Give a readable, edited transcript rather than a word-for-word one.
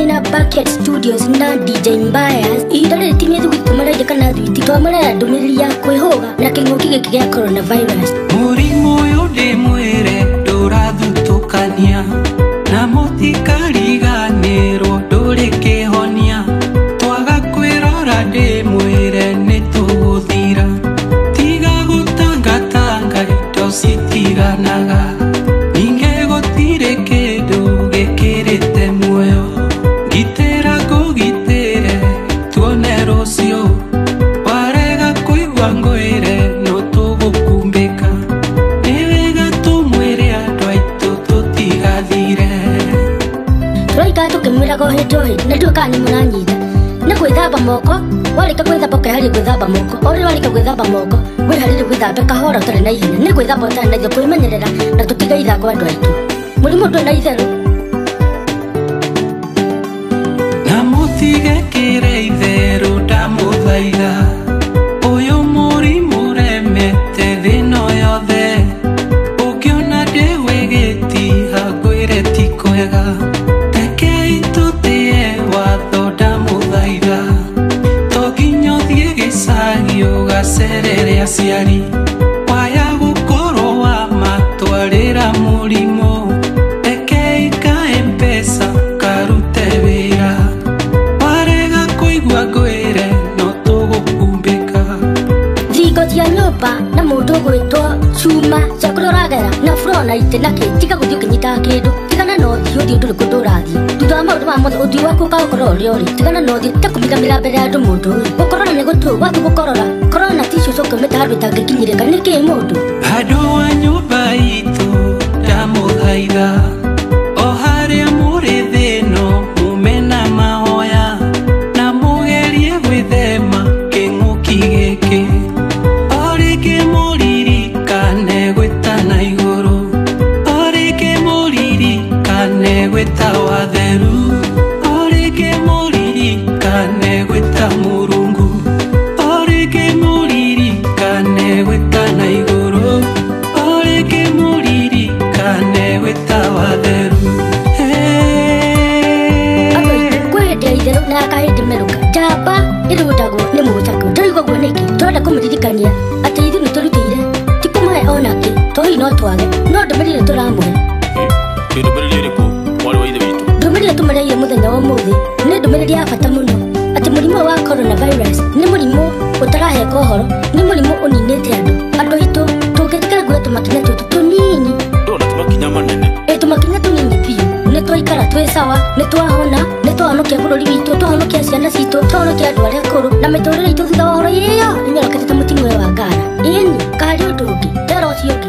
na Bucket Studios na DJ Mbayas idare timye thukumara kana thuiti twamara ndumiriri ya kwihoga na king'uki giki gia coronavirus. Murimu uyu ndi mwire ndurathutukania na mutikariganirwo nduri kihonia twaga kwirora ndi mwire nituguthira tiga gutangatanga indo citiganaga ninge gutire kindu gikirite muoyo ngitira ngugitire tuone rucio warega kuigua ngwire no tugukumbika ni wega tumwire andu aitu tutigathire turaika tukimwira gohetohe na tukani munanyita na gwithamba moko warika gwithamba kahari gwithamba moko ori warika gwithamba moko wiharire gwithamba kahora utari na ihenya ni gwithamba utari na ithu kwimenyerera na tutiga ithango andu aitu murimu ndu na itheru na mutige kire itheru ndamuthaitha uyu murimu remete thino yothe ukiona ndiwigiti hangwire ti kwega rekei tutie watho ndamuthaitha toginya uthie gicagi ugacerere aciari waya gukorwo wa matwarira murimu rekei ka M-Pesa karute wira warega kuigua ngwire no tugukumbika thingo cia nyumba na mundu gwitwo cuma cia kuroragera na flora ite na tiga guthii ukinyitaga kindu tigana no thii uthii nduri kundu urathii thutha wa maundu ma mothe uthii waku ugakorwo uri uri tigana no thii takumigamira mbere ya andu mundu uyu gukorora ni gutu waku gukorora korona ticio cukimita handu itangikinyirika niki mundu handu wa nyumba itu ndamuthaitha o haria muri thino mumena mahoya na mugerie gwithema king'uki giki o ringi muririkane gwita na iguru o ringi muririkane gwita watheru o ringi muririkane gwita Murungu o ringi muririkane gwita na iguru o ringi muririkane gwita watheru kwendea itheru na akahindi meruka njamba irutagwo ni mucaku turigo guo niki turenda kumuririkania ati ithu ni turutire ti kumuhe onaki tohi no twage no ndumirire turamuhe ndumirire iriku wari wa ithe witu ndumirire tumureiye muthenya wa umuthi ni ndumirire ya bata muno ati murimu wa coronavirus ni murimu utaraheka uhoro ni murimu uninite andu aitu tungitikira guo tumakinya tutu tunini ndona tumakinya manene tumakinya tunini piu ni twaikara twi sawa ni twahona ni twahonokia bururi witu twahonokia ciana citu twahonokia andu aria akuru na miturire itu thutha wa horo iyo inyorokete ta muting'oe wa ngara ini kari undu ungi tera ucio ungi